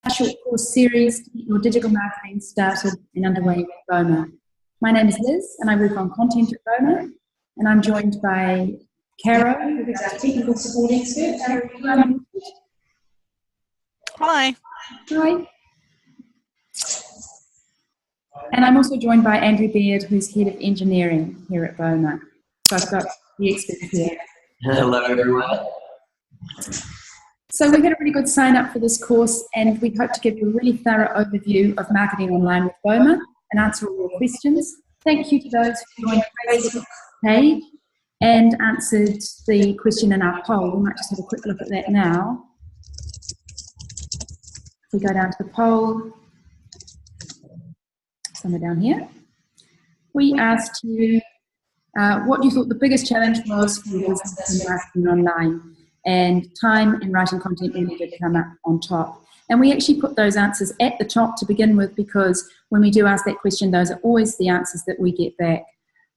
short course series to get your digital marketing started and underway with Boma. My name is Liz and I work on content at Boma, and I'm joined by Caro, who is our technical support expert. Hi. Hi. And I'm also joined by Andrew Beard, who's Head of Engineering here at Boma. So I've got the experts here. Hello, everyone. So we had a really good sign up for this course, and we hope to give you a really thorough overview of marketing online with Boma and answer all your questions. Thank you to those who joined the Facebook page and answered the question in our poll. We might just have a quick look at that now. If we go down to the poll, somewhere down here, we asked you what you thought the biggest challenge was for your business in marketing online, and time and writing content really did come up on top. And we actually put those answers at the top to begin with, because when we do ask that question, those are always the answers that we get back.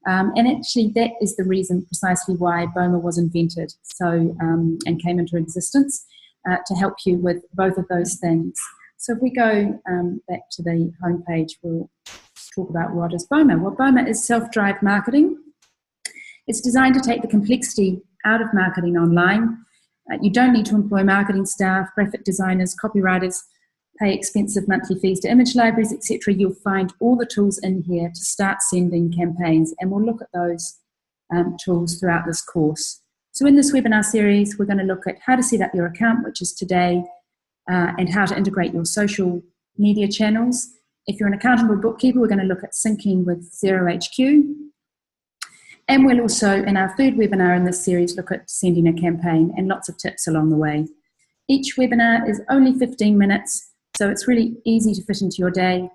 And actually that is the reason precisely why Boma was invented and came into existence, to help you with both of those things. So if we go back to the homepage, we'll talk about what is Boma. Well, Boma is self-drive marketing. It's designed to take the complexity out of marketing online. You don't need to employ marketing staff, graphic designers, copywriters, pay expensive monthly fees to image libraries, etc. You'll find all the tools in here to start sending campaigns, and we'll look at those tools throughout this course. So in this webinar series, we're going to look at how to set up your account, which is today, and how to integrate your social media channels. If you're an accountant or bookkeeper, we're going to look at syncing with XeroHQ. And we'll also, in our third webinar in this series, look at sending a campaign and lots of tips along the way. Each webinar is only 15 minutes, so it's really easy to fit into your day.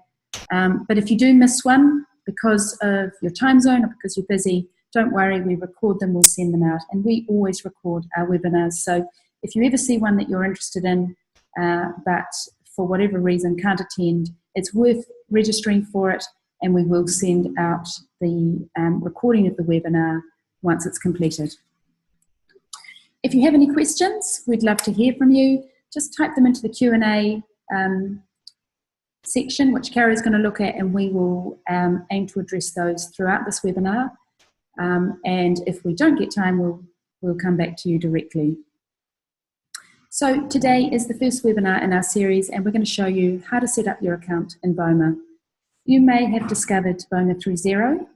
But if you do miss one because of your time zone or because you're busy, don't worry, we record them, we'll send them out. And we always record our webinars, so if you ever see one that you're interested in, but for whatever reason can't attend, it's worth registering for it, and we will send out the recording of the webinar once it's completed. If you have any questions, we'd love to hear from you. Just type them into the Q&A section, which Carrie's going to look at, and we will aim to address those throughout this webinar. And if we don't get time, we'll come back to you directly. So today is the first webinar in our series, and we're going to show you how to set up your account in Boma. You may have discovered Boma through Xero.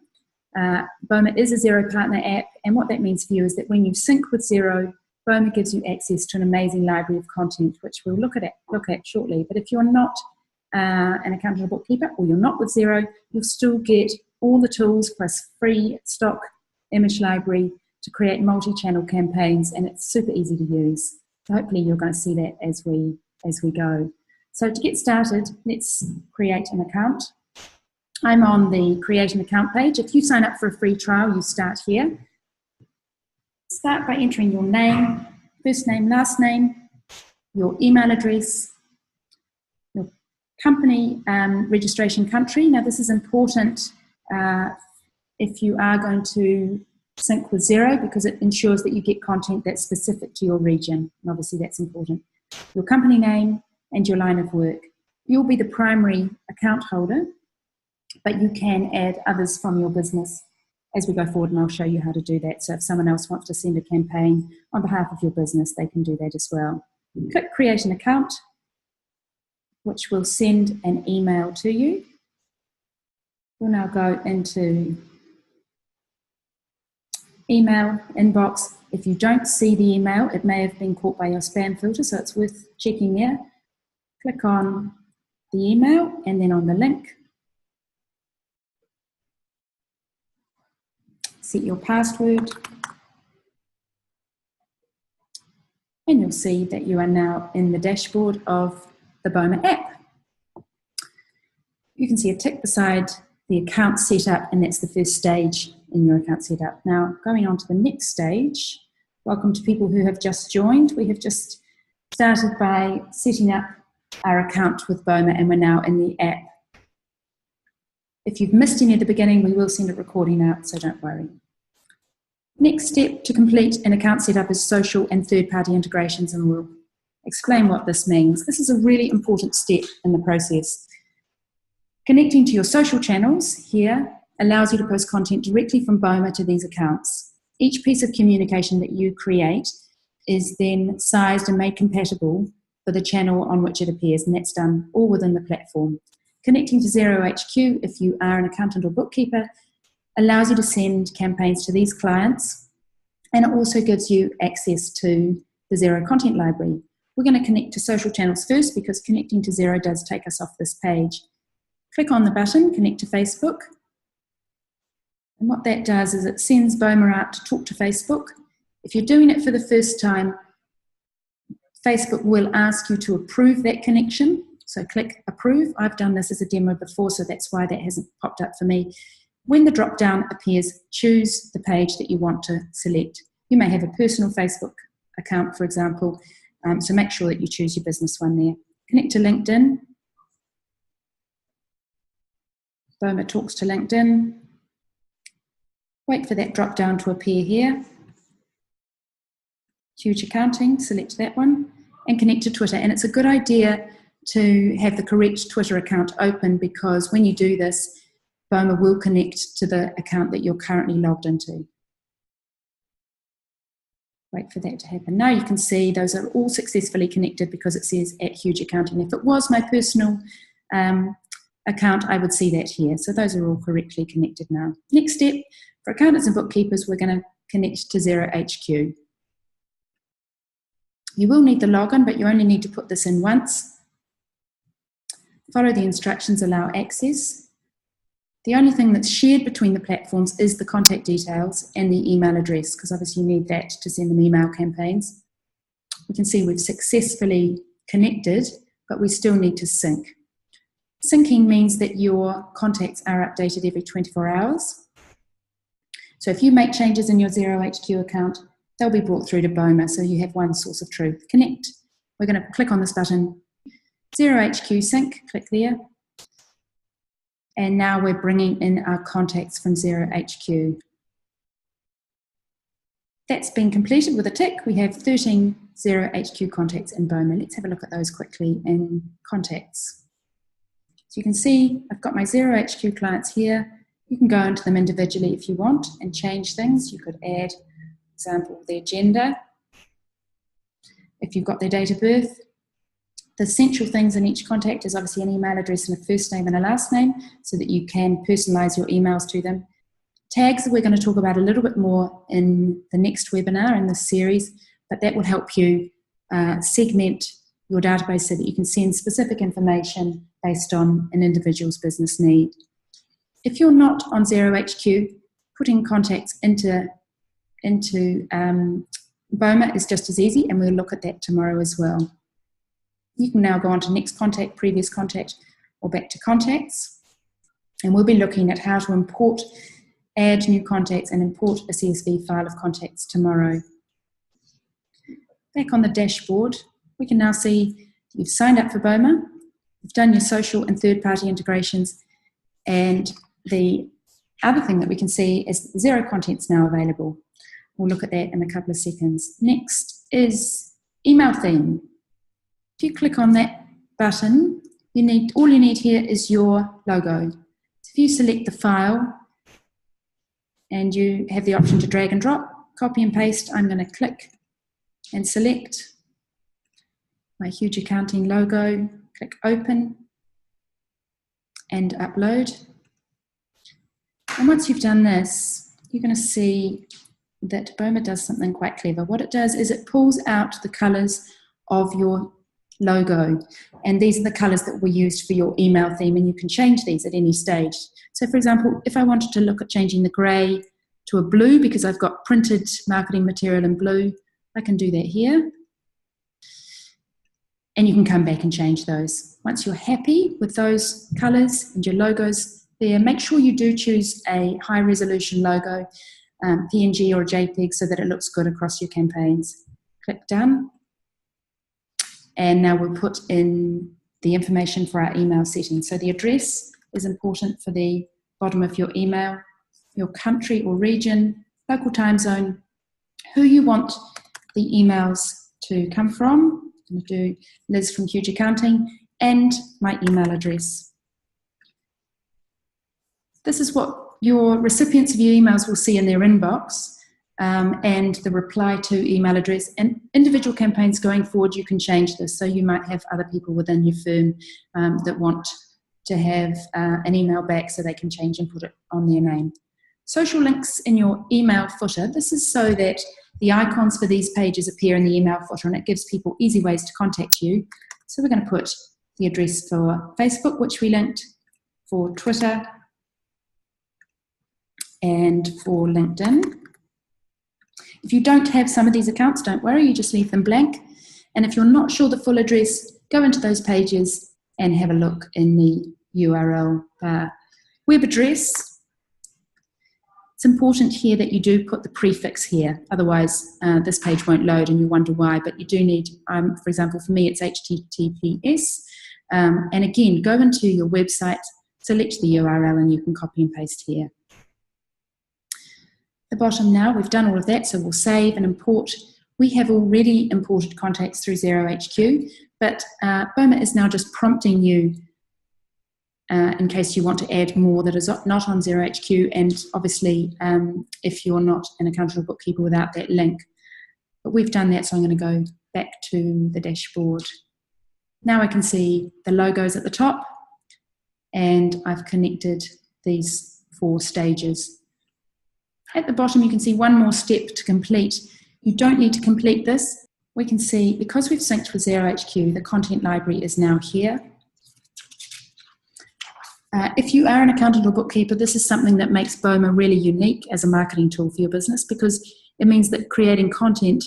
Boma is a Xero partner app, and what that means for you is that when you sync with Xero, Boma gives you access to an amazing library of content, which we'll look at shortly. But if you're not an accountant or bookkeeper, or you're not with Xero, you'll still get all the tools plus free stock image library to create multi-channel campaigns, and it's super easy to use. So hopefully you're going to see that as we go. So to get started, let's create an account. I'm on the Create an Account page. If you sign up for a free trial, you start here. Start by entering your name, first name, last name, your email address, your company registration country. Now this is important if you are going to sync with Xero, because it ensures that you get content that's specific to your region, and obviously that's important. Your company name and your line of work. You'll be the primary account holder, but you can add others from your business as we go forward, and I'll show you how to do that. So if someone else wants to send a campaign on behalf of your business, they can do that as well. Click Create an Account, which will send an email to you. We'll now go into email inbox. If you don't see the email, it may have been caught by your spam filter, so it's worth checking there. Click on the email and then on the link. Set your password, and you'll see that you are now in the dashboard of the Boma app. You can see a tick beside the account setup, and that's the first stage in your account setup. Now, going on to the next stage, welcome to people who have just joined. We have just started by setting up our account with Boma, and we're now in the app. If you've missed any at the beginning, we will send a recording out, so don't worry. Next step to complete an account setup is social and third-party integrations, and we'll Explain what this means. This is a really important step in the process. Connecting to your social channels here allows you to post content directly from Boma to these accounts. Each piece of communication that you create is then sized and made compatible for the channel on which it appears, and that's done all within the platform. Connecting to Xero HQ, if you are an accountant or bookkeeper, allows you to send campaigns to these clients, and it also gives you access to the Xero content library. We're going to connect to social channels first because connecting to Xero does take us off this page. Click on the button, Connect to Facebook. And what that does is it sends Boma out to talk to Facebook. If you're doing it for the first time, Facebook will ask you to approve that connection. So click Approve. I've done this as a demo before, so that's why that hasn't popped up for me. When the drop-down appears, choose the page that you want to select. You may have a personal Facebook account, for example, so make sure that you choose your business one there. Connect to LinkedIn. Boma talks to LinkedIn. Wait for that drop-down to appear here. Huge Accounting, select that one, and connect to Twitter. And it's a good idea to have the correct Twitter account open, because when you do this, Boma will connect to the account that you're currently logged into. Wait for that to happen. Now you can see those are all successfully connected because it says @Huge Accounting. If it was my personal account, I would see that here. So those are all correctly connected now. Next step, for accountants and bookkeepers, we're going to connect to Xero HQ. You will need the login, but you only need to put this in once. Follow the instructions, allow access. The only thing that's shared between the platforms is the contact details and the email address, because obviously you need that to send them email campaigns. You can see we've successfully connected, but we still need to sync. Syncing means that your contacts are updated every 24 hours. So if you make changes in your Xero HQ account, they'll be brought through to Boma, so you have one source of truth. Connect. We're going to click on this button, Xero HQ Sync, click there. And now we're bringing in our contacts from Xero HQ. That's been completed with a tick. We have 13 Xero HQ contacts in Boma. Let's have a look at those quickly in contacts. So you can see I've got my Xero HQ clients here. You can go into them individually if you want and change things. You could add, for example, their gender, if you've got their date of birth. The essential things in each contact is obviously an email address and a first name and a last name, so that you can personalize your emails to them. Tags we're going to talk about a little bit more in the next webinar in this series, but that will help you segment your database so that you can send specific information based on an individual's business need. If you're not on Xero HQ, putting contacts into Boma is just as easy, and we'll look at that tomorrow as well. You can now go on to next contact, previous contact, or back to contacts. And we'll be looking at how to import, add new contacts, and import a CSV file of contacts tomorrow. Back on the dashboard, we can now see you've signed up for Boma, you've done your social and third-party integrations, and the other thing that we can see is Xero content's now available. We'll look at that in a couple of seconds. Next is email theme. If you click on that button, all you need here is your logo. So if you select the file and you have the option to drag and drop, copy and paste, I'm going to click and select my Huge Accounting logo, click open and upload. And once you've done this, you're going to see that Boma does something quite clever. What it does is it pulls out the colours of your logo, and these are the colours that were used for your email theme, and you can change these at any stage. So for example, if I wanted to look at changing the grey to a blue because I've got printed marketing material in blue, I can do that here, and you can come back and change those. Once you're happy with those colours and your logos there, make sure you do choose a high resolution logo, PNG or a JPEG, so that it looks good across your campaigns. Click done. And now we'll put in the information for our email settings. So the address is important for the bottom of your email, your country or region, local time zone, who you want the emails to come from, I'm going to do Liz from Huge Accounting and my email address. This is what your recipients of your emails will see in their inbox, and the reply to email address. And individual campaigns going forward, you can change this. So you might have other people within your firm that want to have an email back so they can change and put it on their name. Social links in your email footer. This is so that the icons for these pages appear in the email footer, and it gives people easy ways to contact you. So we're going to put the address for Facebook, which we linked, for Twitter, and for LinkedIn. If you don't have some of these accounts, don't worry, you just leave them blank. And if you're not sure the full address, go into those pages and have a look in the URL bar. Web address. It's important here that you do put the prefix here, otherwise this page won't load and you wonder why, but you do need, for example, for me it's HTTPS, and again, go into your website, select the URL and you can copy and paste here. At the bottom now, we've done all of that, so we'll save and import. We have already imported contacts through XeroHQ, but Boma is now just prompting you in case you want to add more that is not on XeroHQ, and obviously if you're not an accountant or bookkeeper without that link. But we've done that, so I'm going to go back to the dashboard. Now I can see the logos at the top, and I've connected these 4 stages. At the bottom you can see one more step to complete. You don't need to complete this. We can see, because we've synced with XeroHQ, the content library is now here. If you are an accountant or bookkeeper, this is something that makes Boma really unique as a marketing tool for your business, because it means that creating content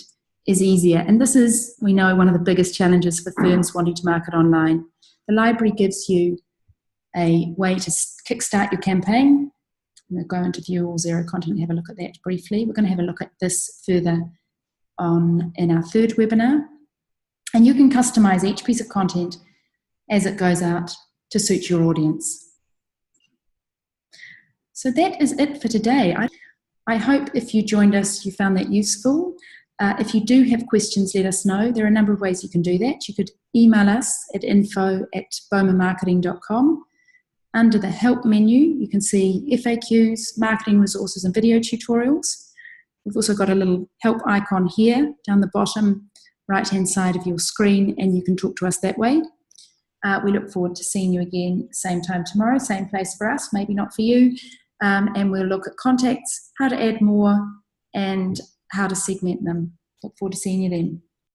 is easier. And this is, we know, one of the biggest challenges for firms wanting to market online. The library gives you a way to kickstart your campaign. I'm going to go into View All Xero Content and have a look at that briefly. We're going to have a look at this further on in our third webinar. And you can customize each piece of content as it goes out to suit your audience. So that is it for today. I hope if you joined us, you found that useful. If you do have questions, let us know. There are a number of ways you can do that. You could email us at info@bomamarketing.com. Under the Help menu, you can see FAQs, marketing resources, and video tutorials. We've also got a little help icon here down the bottom right-hand side of your screen, and you can talk to us that way. We look forward to seeing you again same time tomorrow, same place for us, maybe not for you. And we'll look at contacts, how to add more, and how to segment them. Look forward to seeing you then.